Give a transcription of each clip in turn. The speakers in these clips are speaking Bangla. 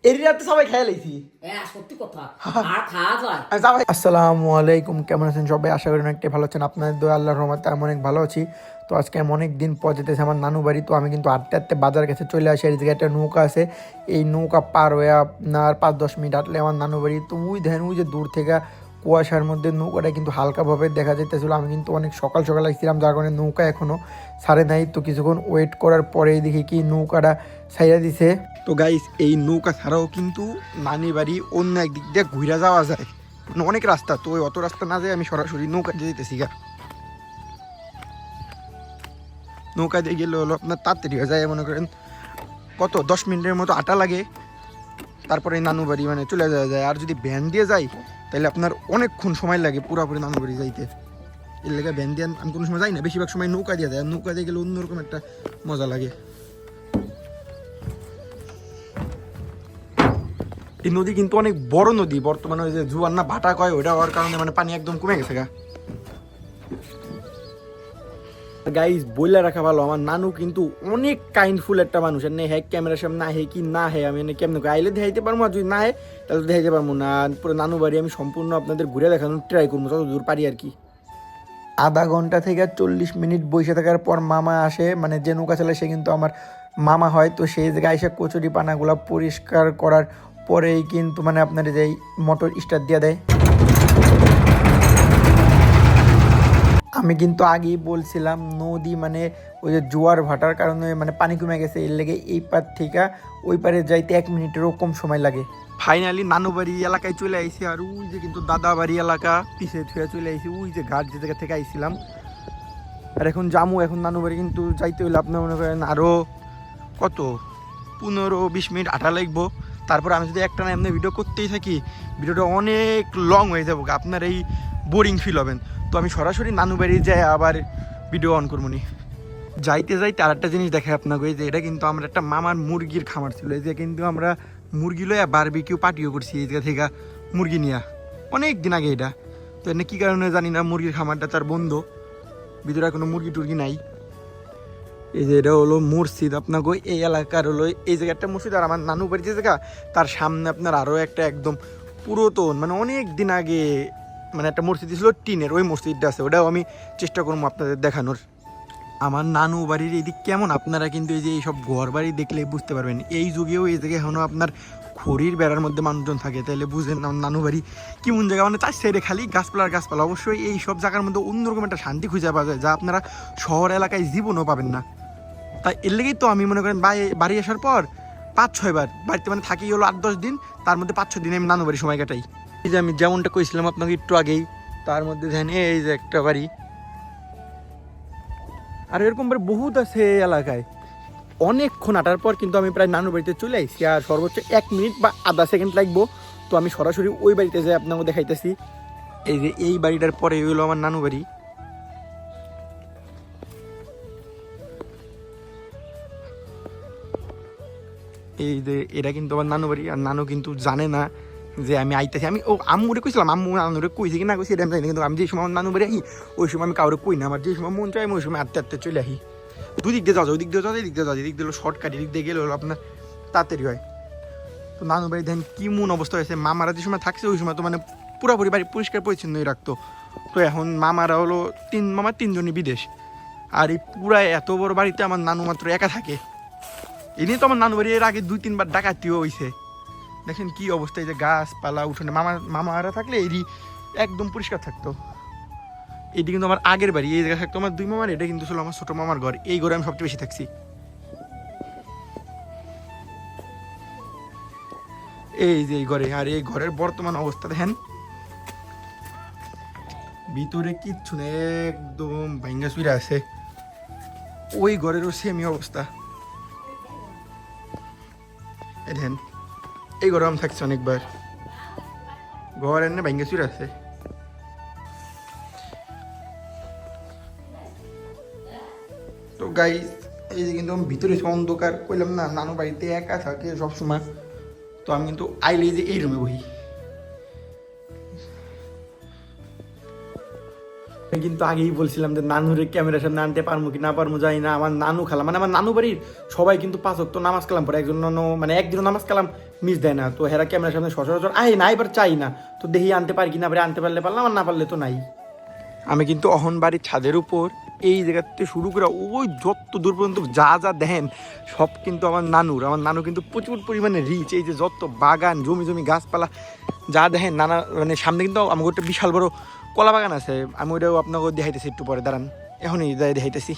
এরিয়াতে সবাই খেয়ে লাইছি। আসসালামু আলাইকুম, কেমন আছেন সবাই? আশা করি অনেকটাই ভালো আছেন। আপনাদের দোয়া আল্লাহর রহমতে আমি অনেক ভালো আছি। তো আজকে আমি অনেক দিন পর যেতেছি আমার নানু বাড়ি। তো আমি কিন্তু আটতে আটতে বাজার কাছে চলে আসি। এই জায়গায় একটা নৌকা আছে, এই নৌকা পার হয়ে আপনার 5-10 মিনিট হাঁটলে আমার নানু বাড়ি। তো ওই দেখেন, ওই যে দূর থেকে কুয়াশার মধ্যে নৌকাটা কিন্তু হালকাভাবে দেখা যাইতেছিল। আমি কিন্তু অনেক সকাল সকাল আসছিলাম, যার কারণে নৌকা এখনও ছাড়ে নাই। তো কিছুক্ষণ ওয়েট করার পরেই দেখি কি নৌকাটা ছাইড়া দিছে। তো গাইস, এই নৌকা ছাড়াও কিন্তু নানি বাড়ি অন্য একদিক দিয়ে ঘুরে যাওয়া যায়, মানে অনেক রাস্তা। তো অত রাস্তা না যায়, আমি সরাসরি নৌকা দিয়ে যেতেছি গা। নৌকা দিয়ে গেলে হলো আপনার তাড়াতাড়ি হয়ে যায়, মনে করেন কত 10 মিনিটের মতো আটা লাগে, তারপরে নানু বাড়ি মানে চলে যাওয়া যায়। আর যদি ভ্যান দিয়ে যাই তাহলে আপনার অনেকক্ষণ সময় লাগে পুরোপুরি নানু বাড়ি যাইতে। এর লেগে ভ্যান দিয়ে আমি কোনো সময় যাই না, বেশিরভাগ সময় নৌকা দিয়ে যায়। নৌকা দিয়ে গেলে অন্যরকম একটা মজা লাগে। এই নদী কিন্তু অনেক বড় নদী, বর্তমানে ওই যে জুয়ার না ভাটা কয়, ওইটা হওয়ার কারণে মানে পানি একদম কমে গেছে গা। গাইস, বইলা রাখা ভালো, আমার নানু কিন্তু অনেক কাইন্ডফুল একটা মানুষ। আর নেই হ্যাঁ ক্যামেরার সামনে না হে কি না হে, আমি কেমন আইলে দেখাইতে পারবো, আর যদি না হে তাহলে দেখাইতে পারবো না। পুরো নানু বাড়ি আমি সম্পূর্ণ আপনাদের ঘুরে দেখানোর ট্রাই করবো যত দূর পারি আর কি। আধা ঘন্টা থেকে 40 মিনিট বসে থাকার পর মামা আসে, মানে যে নৌকা চালায় সে কিন্তু আমার মামা হয়। তো সেই জায়গায় এসে কচুরি পানাগুলো পরিষ্কার করার পরেই কিন্তু মানে আপনার যেই মোটর স্টার্ট দিয়ে দেয়। আমি কিন্তু আগেই বলছিলাম নদী মানে ওই যে জোয়ার ভাটার কারণে মানে পানি কমে গেছে, এর লেগে এই পার থেকে ওই পারে যাইতে 1 মিনিটেরও কম সময় লাগে। ফাইনালি নানু বাড়ি এলাকায় চলে আইছি। আর ওই যে কিন্তু দাদা বাড়ি এলাকা পিছিয়ে থুয়ে চলে আইছি, ওই যে ঘাট যে জায়গা থেকে আইছিলাম। আর এখন জামু, এখন নানু বাড়ি কিন্তু যাইতে হইলে আপনার মনে করেন আরও কত 15-20 মিনিট হাঁটা লাগবো। তারপর আমি যদি একটা না এমনি ভিডিও করতেই থাকি, ভিডিওটা অনেক লং হয়ে যাবো, আপনার এই বোরিং ফিল হবেন। তো আমি সরাসরি নানু বাড়ি যাই আবার ভিডিও অন করবো নি। যাইতে যাইতে আর একটা জিনিস দেখে আপনাকে, যে এটা কিন্তু আমরা একটা মামার মুরগির খামার ছিল। এই যে কিন্তু আমরা মুরগি লইয়া বারবিকিউ পার্টিও করছি এই জায়গা থেকে মুরগি নিয়া, অনেক দিন আগে এটা। তো এনে কী কারণে জানি না মুরগির খামারটা তার বন্ধ, ভিতরে কোনো মুরগি টুরগি নাই। এই যে এটা হলো মসজিদ, আপনাকে এই এলাকার হলো এই জায়গায় একটা মসজিদ। আর আমার নানু বাড়ির যে জায়গা তার সামনে আপনার আরও একটা একদম পুরাতন মানে অনেক দিন আগে মানে একটা মসজিদ ছিল টিনের, ওই মসজিদটা আছে, ওটাও আমি চেষ্টা করবো আপনাদের দেখানোর। আমার নানু বাড়ির এদিক কেমন আপনারা কিন্তু এই যে এইসব ঘর বাড়ি দেখলেই বুঝতে পারবেন। এই যুগেও এই জায়গায় এখনও আপনার খড়ির বেড়ার মধ্যে মানুষজন থাকে, তাইলে বুঝেন আমার নানু বাড়ি কেমন জায়গা। মানে চার সাইডে খালি গাছপালা আর গাছপালা। অবশ্যই এই সব জায়গার মধ্যে অন্যরকম একটা শান্তি খুঁজে পাওয়া যায়, যা আপনারা শহর এলাকায় জীবনও পাবেন না। তাই এর লেগেই তো আমি মনে করেন বাড়ি আসার পর 5-6 বার বাড়িতে মানে থাকি হলো 8-10 দিন, তার মধ্যে 5-6 দিন আমি নানু বাড়ি সময় কাটাই। এই যে আমি যেমনটা কইছিলাম আপনাকে একটু আগেই, তার মধ্যে দেখেন এই যে একটা বাড়ি। আর এরকম বাড়ি বহুত আছে এই এলাকায়। অনেকক্ষণ হাঁটার পর কিন্তু আমি প্রায় নানু বাড়িতে চলে আসছি। আর সর্বোচ্চ 1 মিনিট বা আধা সেকেন্ড লাগবো। তো আমি সরাসরি ওই বাড়িতে যাই আপনাকে দেখাইতেছি। এই যে এই বাড়িটার পরে হইলো আমার নানু বাড়ি। এই যে এটা কিন্তু আমার নানু বাড়ি। আর নানু কিন্তু জানে না যে আমি আইতেছি। আমি আম্মুরে কইছিলাম, আম্মু নানুরে কইছি কি না কইছি এটা আমি জানি, কিন্তু আমি যে সময় নানু বাড়ি আহি ওই সময় আমি কাউরে কই না। আমার যে সময় মন চাই আমি ওই সময় আটতে আটতে চলে আহি। দুদিক দিয়ে যাওয়া, ওই দিক দিয়ে যাওয়া, এই দিক দিয়ে যাওয়া, এদিক দিয়ে হলো শর্টকাট, এদিক দিয়ে গেলে হলো আপনার তাড়াতাড়ি হয়। তো নানু বাড়ি দেখেন কি মন অবস্থা হয়েছে। মামারা যে সময় থাকছে ওই সময় তো মানে পুরোপুরি বাড়ি পরিষ্কার পরিচ্ছন্নই রাখতো। তো এখন মামারা হলো মামার 3জনই বিদেশ। আর এই পুরা এত বড় বাড়িতে আমার নানু মাত্র একা থাকে। এই নিয়ে তো আমার নানু বাড়ি এর আগে 2-3 বার ডাকাতিও হয়েছে। দেখেন কি অবস্থা, এই যে গাছপালা উঠোনে মামারা থাকলে এরই একদম পরিষ্কার থাকতো। এটি কিন্তু আমার আগের বাড়ি, এই জায়গায় থাকতো আমার 2 মামার, এটা কিন্তু ছিল আমার ছোট মামার ঘর। এই ঘরে আমি সবচেয়ে বেশি থাকছি। এই যে এই ঘরে, আর এই ঘরের বর্তমান অবস্থা দেখেন, ভিতরে কিচ্ছু নেই, একদম ভাঙ্গা চুরে আছে। ওই ঘরেরও সেমই অবস্থা। এই দেখেন এই ঘরে আমি থাকছি অনেকবার, ঘর এনে ভাঙ্গা চুরে আছে। তো গাইস, এই যে কিন্তু আমি ভিতরে অন্ধকার কইলাম না, নানু বাড়িতে একা থাকে সবসময়। তো আমি কিন্তু আইলে যে এই রুমে বহি, কিন্তু আগেই বলছিলাম যে নানুরে ক্যামেরার সামনে আনতে পারবো কি না পারবো জানি না। আমার নানু খালা মানে আমার নানু বাড়ির সবাই কিন্তু 5 ওয়াক্ত নামাজ কালাম পড়ে, একজন মানে একদিনও নামাজ কালাম মিস দেয় না। তো হেরা ক্যামেরার সামনে সচরাচর আয় না, এবার চাই না। তো দেখি আনতে পারি কিনা, আনতে পারলে পারলাম, আর না পারলে তো নাই। আমি কিন্তু অহন বাড়ির ছাদের উপর এই জায়গাতে শুরু করে ওই যত দূর পর্যন্ত যা যা দেখেন সব কিন্তু আমার নানু কিন্তু প্রচুর পরিমাণে রিচ। এই যে যত বাগান জমি গাছপালা যা দেখেন নানা, মানে সামনে কিন্তু আমাকে একটা বিশাল বড় কলা বাগান আছে। আমি ওইটাও আপনাকে দেখাইতেছি একটু পরে, দাঁড়ান এখনই যাই দেখাইতেছি।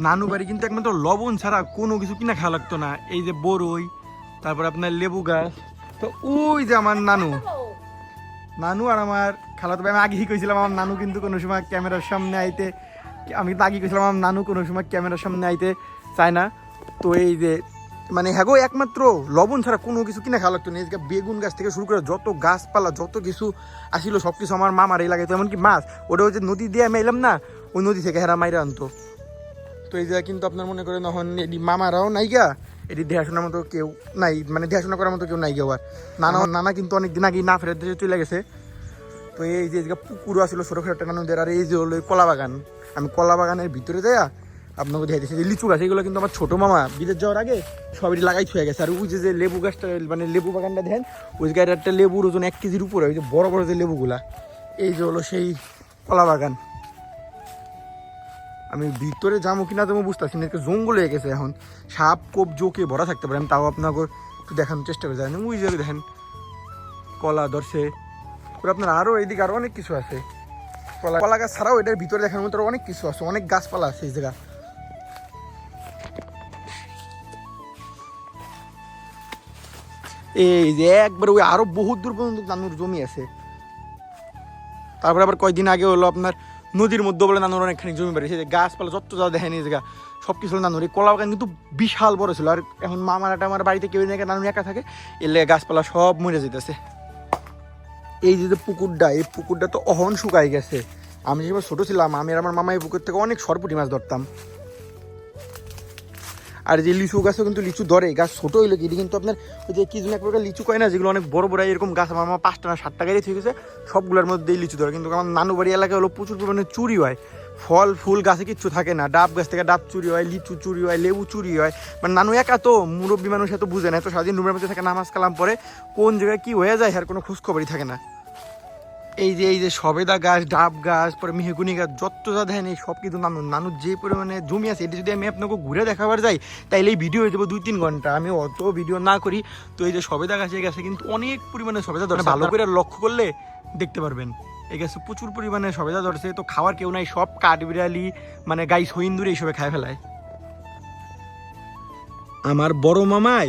নানু বাড়ি কিন্তু একমাত্র লবণ ছাড়া কোনো কিছু কিনা খাওয়া লাগতো না। এই যে বড়ই, তারপর আপনার লেবু গাছ। তো ওই যে আমার নানু আর আমার খালাতো ভাই, আমি আগেই কইছিলাম আমার নানু কিন্তু কোনো সময় ক্যামেরার সামনে আইতে, আমি তো আগেই কইছিলাম আমার নানু কোনো সময় ক্যামেরার সামনে আইতে চায় না। তো এই যে মানে হ্যাগো একমাত্র লবণ ছাড়া কোনো কিছু কিনা খাওয়া লাগতো না। এই বেগুন গাছ থেকে শুরু করে যত গাছপালা যত কিছু আসিল সব কিছু আমার মামার এই লাগাইতো। এমনকি মাছ ওটা হচ্ছে নদী দিয়ে আমি এলাম না, ওই নদী থেকে হেরা মাইরা আনতো। তো এই জায়গা কিন্তু আপনার মনে করেন তখন এটি মামারাও নাইগা, এটি দেখাশোনার মতো কেউ নাই, মানে দেখাশোনা করার মতো কেউ নাই গেও। আর নানা কিন্তু অনেকদিন আগেই না ফেরত দেশে চলে গেছে। তো এই যে পুকুরও আসলো ছোটো খাটো নানুদের। আর এই যে হলো কলা বাগান, আমি কলা বাগানের ভিতরে যাইয়া আপনাকে দেখাইতেছি যে লিচু গাছ, এগুলো কিন্তু আমার ছোটো মামা বিদেশ যাওয়ার আগে সবই লাগাই ছুঁয়ে গেছে। আর ওই যে লেবু গাছটা মানে লেবু বাগানটা দেখেন, ওই জায়গায় একটা লেবুর ওজন 1 কেজির উপরে, ওই যে বড় বড় যে লেবুগুলা, এই যে হলো সেই কলা বাগান। আমি ভিতরে যাবো কিনা তো বুঝতেছি না, জঙ্গল হয়ে গেছে এখন, সাপ কোপ জোকে ভরা থাকতে পারে। আমি তাও আপনাকে একটু দেখানোর চেষ্টা করে যাই না। ওই যে দেখেন কলা ধরছে, আপনার আরও এইদিকে আরও অনেক কিছু আছে। কলা গাছ ছাড়াও এটার ভিতরে দেখার মতো অনেক কিছু আছে, অনেক গাছপালা আছে এই জায়গা। এই যে একবার ওই আরো বহুত দূর পর্যন্ত নানুর জমি আছে। তারপরে আবার কয়েকদিন আগে হলো আপনার নদীর মধ্যে বলে নানুর অনেকখানি জমি বেড়েছে, গাছপালা যত যা দেখেন এই জায়গা সব কিছু নানুর। এই কলা বাগান কিন্তু বিশাল বড় ছিল। আর এখন মামারাটা আমার বাড়িতে কেউ নাকি নানুর একা থাকে, এর লেগে গাছপালা সব মরে যেতেছে। এই যে পুকুরটা, এই পুকুরটা তো অহন শুকাই গেছে। আমি যেবার ছোটো ছিলাম, আমি আর আমার মামা এই পুকুর থেকে অনেক সরপুটি মাছ ধরতাম। আর যে লিচু গাছও কিন্তু লিচু ধরে, গাছ ছোটো হইলো কি, কিন্তু আপনার ওই যে কি যেন এক প্রকার লিচু কয় না, যেগুলো অনেক বড় বড় এরকম গাছ, আমার মামা 5টা না 7টা গাড়ি থেকে গেছে, সবগুলোর মধ্যেই লিচু ধরে। কিন্তু আমার নানু বাড়ি এলাকায় হলো প্রচুর পরিমাণে চুরি হয়, ফল ফুল গাছে কিচ্ছু থাকে না, ডাব গাছ থেকে ডাব চুরি হয়, লিচু চুরি হয়, লেবু চুরি হয়। মানে নানু একা তো মুরব্বী মানুষ, এত বুঝে না, এত সারাদিন রুমের মধ্যে থাকে, নামাজ কালাম পরে কোন জায়গায় কি হয়ে যায় আর কোনো খোঁজখবরই থাকে না। এই যে সবেদা গাছ, ডাব গাছ, পরে মেহগুনি গাছ, যত যা দেখেন এই সব কিন্তু নানুর যে পরিমাণে জমি আছে, এটা যদি আমি আপনাকে ঘুরে দেখাবার যাই তাইলে এই ভিডিও হয়ে যাবো 2-3 ঘন্টা, আমি অত ভিডিও না করি। তো এই যে সবেদা গাছে গেছে কিন্তু অনেক পরিমাণে সবেদা ধরছে, ভালো করে লক্ষ্য করলে দেখতে পারবেন এই গাছে প্রচুর পরিমাণে সবেদা ধরছে। তো খাওয়ার কেউ নাই, সব কাঠবিড়ালি মানে গাই হইন্দুরে এইসবে খায় ফেলায়। আমার বড় মামাই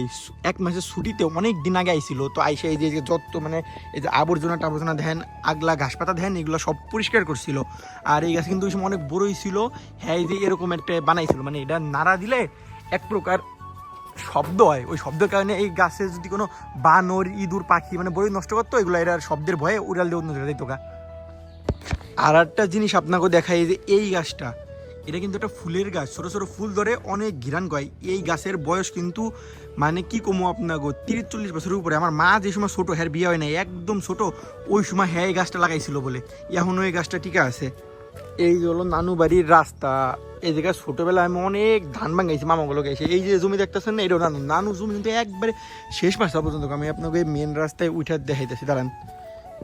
1 মাসের ছুটিতে অনেক দিন আগে আইছিল। তো আইসে এই যে যত মানে এই যে আবর্জনা দেখেন, আগলা ঘাস পাতা দেখেন, এগুলো সব পরিষ্কার করছিল। আর এই গাছ কিন্তু ওই সময় অনেক বড়ই ছিল। হ্যাঁ, এই যে এরকম একটা বানাইছিল, মানে এটা নাড়া দিলে এক প্রকার শব্দ হয়, ওই শব্দের কারণে এই গাছে যদি কোনো বানর ইঁদুর পাখি মানে বড়ই নষ্ট করতো, এগুলো এটার শব্দের ভয়ে উড়াল দিয়ে অন্য জায়গায় যেত গা। আর একটা জিনিস আপনাকে দেখাই, যে এই গাছটা, এটা কিন্তু একটা ফুলের গাছ, ছোটো ছোটো ফুল ধরে অনেক ঘিরান গয়। এই গাছের বয়স কিন্তু মানে কি কমো আপনাকে 30-40 বছরের উপরে। আমার মা যে সময় ছোটো, হ্যাঁ বিয়ে হয় নাই, একদম ছোটো, ওই সময় হ্যাঁ এই গাছটা লাগাইছিল বলে এখনও এই গাছটা টিকা আছে। এই যে হলো নানু বাড়ির রাস্তা। এই জায়গায় ছোটোবেলায় আমি অনেক ধান ভাঙাইছি মামাগুলো গেছে। এই যে জমি দেখতেছেন না, এটাও নানু জমি, কিন্তু একবারে শেষ মাসটা পর্যন্ত। আমি আপনাকে মেন রাস্তায় উঠে দেখাইতেছি, দাঁড়ান।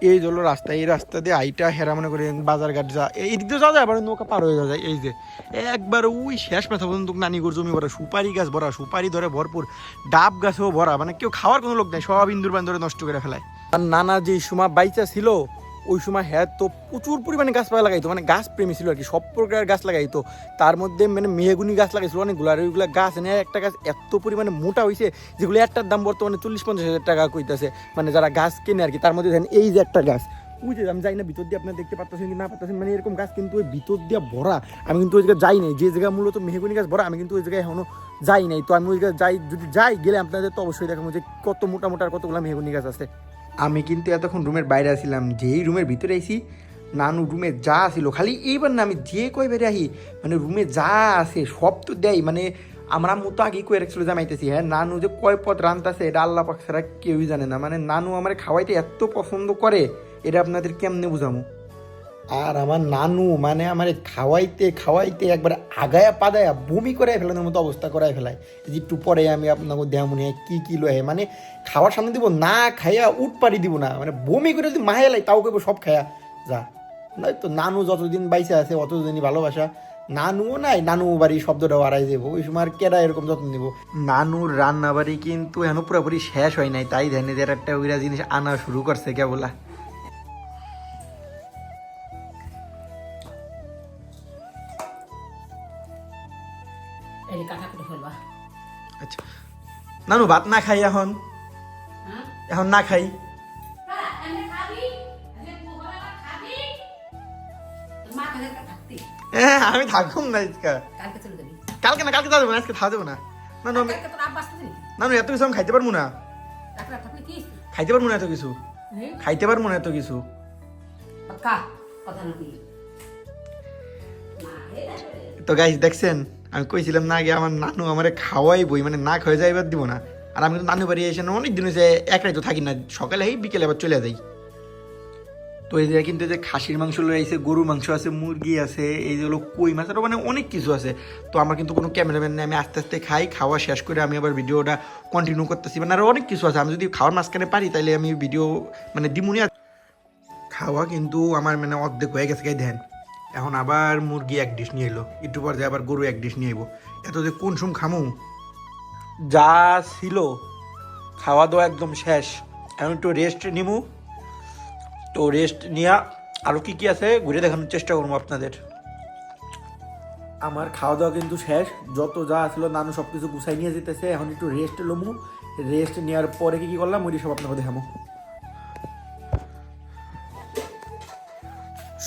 এই হলো রাস্তা, এই রাস্তা দিয়ে আইটা হেরা মনে করে বাজার ঘাট যা, এই দিক দিয়ে যাওয়া যায়, আবার নৌকা পার হয়ে যাওয়া যায়। এই যে একবার ওই শেষ মাথা পর্যন্ত নানিগর জমি ভরা, সুপারি গাছ ভরা, সুপারি ধরে ভরপুর, ডাব গাছও ভরা, মানে কেউ খাওয়ার কোনো লোক নেই, সব ইন্দুর বান্দরে নষ্ট করে ফেলায়। আর নানা যে সময় বাইচা ছিল ওই সময় হ্যাঁ তো প্রচুর পরিমাণে গাছপালা লাগাইতো, মানে গাছ প্রেমী ছিল আর কি, সব প্রকারের গাছ লাগাইতো। তার মধ্যে মানে মেহগুনি গাছ লাগাইছিল অনেকগুলো। আর ওইগুলো গাছ এনে একটা গাছ এত পরিমাণে মোটা হয়েছে, যেগুলো একটার দাম বর্তমানে 40-50 হাজার টাকা কইতেছে, মানে যারা গাছ কেনে আর কি। তার মধ্যে দেখেন এই যে একটা গাছ, বুঝে আমি যাই না ভিতর দিয়ে, আপনারা দেখতে পাচ্ছেন কি না পাচ্ছেন, মানে এরকম গাছ কিন্তু ওই ভিতর দিয়ে ভরা। আমি কিন্তু ওই জায়গায় যাই নাই, যে জায়গায় মূলত মেহগুনি গাছ ভরা, আমি কিন্তু ওই জায়গায় এখনো যাই নাই। তো আমি ওই জায়গায় যাই, যদি যাই গেলে আপনাদের তো অবশ্যই দেখাবো যে কত মোটা মোটা আর কতগুলো মেহগুনি গাছ আছে। আমি কিন্তু এতক্ষণ রুমের বাইরে আসছিলাম, যেই রুমের ভিতরে আইছি নানু রুমে যা ছিল, খালি এইবার না আমি যে কয় বেড়ে আহি, মানে রুমে যা আছে সব তো দেয়। মানে আমরা মতো আগেই কয়ে রাখছিল জামাইতেছি, হ্যাঁ নানু যে কয় পথ রান্তাছে এটা আল্লাহ পাক ছাড়া কেউই জানে না। মানে নানু আমার খাওয়াইতে এত পছন্দ করে, এটা আপনাদের কেমনে বুঝামো। আর আমার নানু মানে আমার খাওয়াইতে খাওয়াইতে একবার আগায়া পাদায়া বমি করে ফেলানোর মতো অবস্থা করায় ফেলায়। যে একটু পরে আমি আপনাকে দেওয়া মনে হয় কী কী লয়ে মানে খাওয়ার সামনে দিব না খাইয়া উঠ পাড়ি দিব না, মানে বমি করে যদি মাহে লাই তাও কেবল সব খাইয়া যা। না তো নানু যতদিন বাইসে আছে অতদিনই ভালোবাসা। নানুও নাই, নানু বাড়ি শব্দটাও হারাই যাবো, ওই সময় আর কেডা এরকম যত্ন নিব। নানুর রান্না বাড়ি কিন্তু এখন পুরোপুরি শেষ হয় নাই, তাই ধ্যানে যে একটা ওইরা জিনিস আনা শুরু করছে কেবলা। আচ্ছা নানু ভাত না খাই এখন, এখন না খাই। হ্যাঁ আমি থাকুম না কালকে না, কালকে যাবো না, আজকে থাকা যাবো না। নানু নানু এত কিছু আমি খাইতে পারবো না, খাইতে পারবো না এত কিছু, খাইতে পারবো না এত কিছু। তো গাইস দেখছেন আমি কইছিলাম না আগে আমার নানু আমার খাওয়াই বই মানে না খাওয়া যাইবার দিব না। আর আমি কিন্তু নানু বাড়ি এসে অনেক দিন হয়েছে এক রাত তো থাকি না, সকালে এই বিকেলে আবার চলে যাই। তো এই যে কিন্তু যে খাসির মাংস রয়েছে, গরুর মাংস আছে, মুরগি আছে, এই যে হলো কই মাছ, আরও মানে অনেক কিছু আছে। তো আমার কিন্তু কোনো ক্যামেরাম্যান নেই, আমি আস্তে আস্তে খাই, খাওয়া শেষ করে আমি আবার ভিডিওটা কন্টিনিউ করতেছি। মানে আরও অনেক কিছু আছে, আমি যদি খাওয়ার মাঝখানে পারি তাহলে আমি ভিডিও মানে দিমুনি। খাওয়া কিন্তু আমার মানে অর্ধেক হয়ে গেছে, গাই ধ্যান এখন আবার মুরগি এক ডিশ নিয়ে এলো, একটু পর আবার গরু এক ডিশ নিয়ে এবো। এত যে কোন সুম খামু, যা ছিল খাওয়া দাওয়া একদম শেষ, এখন একটু রেস্ট নিমু। তো রেস্ট নিয়ে আরও কী কী আছে ঘুরে দেখানোর চেষ্টা করবো আপনাদের। আমার খাওয়া দাওয়া কিন্তু শেষ, যত যা আসলো নানু সব কিছু গুছাই নিয়ে যেতেছে, এখন একটু রেস্ট লমু। রেস্ট নেওয়ার পরে কী কী করলাম ওই সব আপনাকে দেখাবো।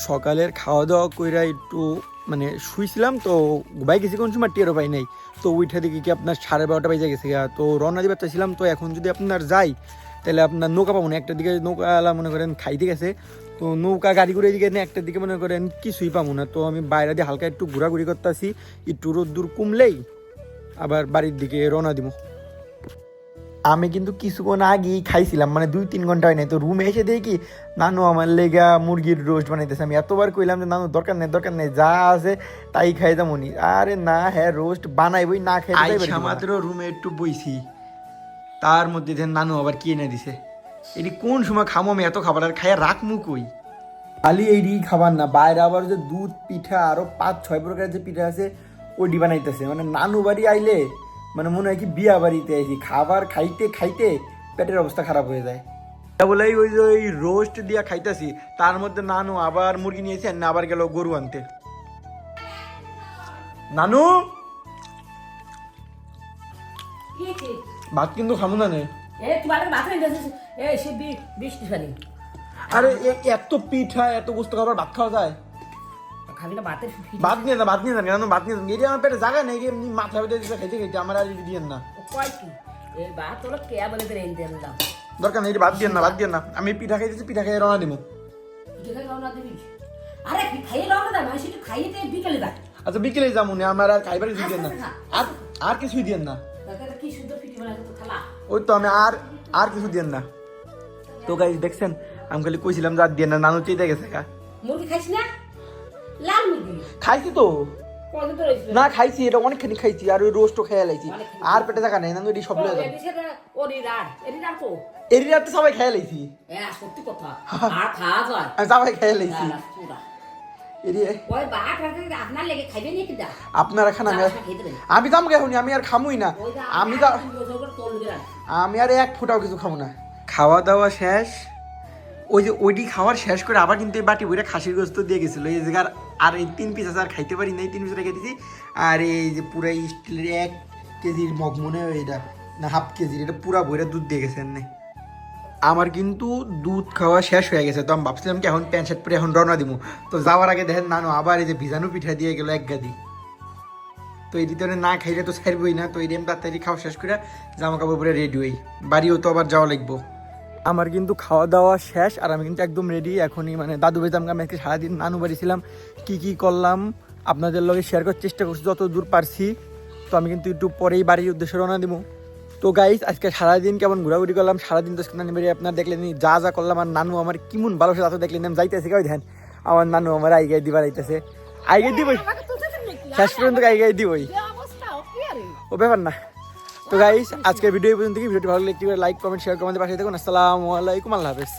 সকালের খাওয়া দাওয়া কইরা একটু মানে শুইছিলাম, তো ঘুমাই গেছি কোন সময় টেরও পাই নাই। তো ওইটা দিকে কি আপনার 12:30 বাজে গেছে, তো রওনা দিবার চাইছিলাম। তো এখন যদি আপনার যাই তাহলে আপনার নৌকা পাবো না, একটা দিকে নৌকা মনে করেন খাইতে গেছে, তো নৌকা গাড়ি করে দিকে না, একটা দিকে মনে করেন কিছুই পাবো না। তো আমি বাইরে দিয়ে হালকা একটু ঘোরাঘুরি করতেছি, একটু রোদ্দুর কমলেই আবার বাড়ির দিকে রওনা দিব। আমি কিন্তু কিছুক্ষণ আগেই খাইছিলাম, মানে 2-3 ঘন্টা হয় নাই। তো রুমে এসে দেখি নানু আমার লেগা মুরগির রোস্ট বানাইতেছে। আমি এতবার কইলাম যে নানু দরকার নেই দরকার নেই, যা আছে তাই খাই যামনি। আরে না হ্যাঁ রোস্ট বানাইবই, না খাই মাত্র রুমে একটু বইছি, তার মধ্যে নানু আবার কি এনে দিছে। এটি কোন সময় খামো আমি এত খাবার, আর খাইয়া রাখমু কই। খালি এইটি খাবার না, বাইরে আবার যে দুধ পিঠা আরো 5-6 প্রকারের যে পিঠা আছে ওইটি বানাইতেছে। মানে নানু বাড়ি আইলে মানে মনে হয় কি বিয়া বাড়িতে আইছি, খাবার খাইতে খাইতে পেটের অবস্থা খারাপ হয়ে যায়। বলে ওই যে ওই রোস্ট দিয়া খাইতেছি, তার মধ্যে নানু আবার মুরগি নিয়েছে, আবার গেল গরু আনতে। নানু ভাত কিন্তু খামু না নে। আরে এত পিঠা এত গোস্ত খাবার ভাত খাওয়া যায়? ভাত নিয়ে না, ভাত নিয়ে যান কেন, ভাত নিয়ে যান, এটি আমার পেটে জায়গা নেই, এমনি মাথা পেটে খাইতে খাইতে আমার আর দিয়েন না। দরকার নেই, ভাত দিয়ে না, ভাত দিয়ে না, আমি পিঠা খাইতেছি, পিঠা খাইয়ে রওনা দিব। আচ্ছা বিকেলে যাবো না, আমার আর খাইবার কিছু দিয়েন না, আর কিছুই দিয়েন না। ওই তো আমি আর কিছু দিয়েন না। তো গাইস দেখছেন আমি খালি কইছিলাম যা দিয়ে না, নানু চেয়ে গেছে। মুরগি খাইছি না? লাল মুরগি খাইছি তো না, খাইছি এটা অনেকখানি খাইছি, আর ওই রোস্টও খেয়ে লাইছি, আর পেটে জায়গা নেই। নানু এটি সব লয়ে যাবে, এরিয়ার তো সবাই খেয়ে লাইছি, সত্যি কথা আর খাওয়া যায়, সবাই খেয়ে লাইছি। আপনারা খান, আমি দাম খাই, আমি আর খামুই না, আমি আর এক ফুটাও কিছু খাবো না। খাওয়া দাওয়া শেষ, ওই যে ওইটি খাওয়ার শেষ করে আবার কিন্তু এই বাটি বইটা খাসির গোস্ত দিয়ে গেছিলো এই জায়গার, আর এই 3 পিস আছে আর খাইতে পারি না, এই 3 পিস রেখে দিয়েছি। আর এই যে পুরো স্টিলের 1 কেজির মগ মনে হয় এটা না, হাফ কেজির, এটা পুরা বইটা দুধ দিয়ে গেছে। আমার কিন্তু দুধ খাওয়া শেষ হয়ে গেছে, তো আমি ভাবছিলাম কি এখন প্যান্ট শার্ট পরে এখন রওনা দিব। তো যাওয়ার আগে দেখেন নানু আবার এই যে ভিজানু পিঠা দিয়ে গেলো 1 গাদি। তো এই ভিতরে না খাইলে তো ছাড়বই না, তো এই তাড়াতাড়ি খাওয়া শেষ করে জামা কাপড় পরে রেডি হই, বাড়িও তো আবার যাওয়া লাগবো। আমার কিন্তু খাওয়া দাওয়া শেষ, আর আমি কিন্তু একদম রেডি এখনই, মানে দাদু বেজাম আমি আজকে সারাদিন নানু বাড়ি ছিলাম, কী করলাম আপনাদের লগে শেয়ার করার চেষ্টা করছি যত দূর পারছি। তো আমি কিন্তু একটু পরেই বাড়ির উদ্দেশ্যে রওনা দিব। তো গাইস আজকে সারাদিন কেমন ঘোরাঘুরি করলাম, সারাদিন তো নানি বাড়ি আপনার দেখলেন যা যা করলাম, আর নানু আমার কেমন ভালোবাসে তা তো দেখলেন। আমি যাইতেছি গাই ধ্যান আমার নানু আমার আইগাই দিবার আইতেছে, আইগাই দিবই শেষ পর্যন্ত আইগাই দিবই, ও ব্যাপার না। তো গাইস আজকের ভিডিও এই পর্যন্ত, ভিডিওটি ভালো লাগলে একটি করে লাইক কমেন্ট শেয়ার করতে পাশে থাকুন। আসসালামু আলাইকুম, আল্লাহ হাফেজ।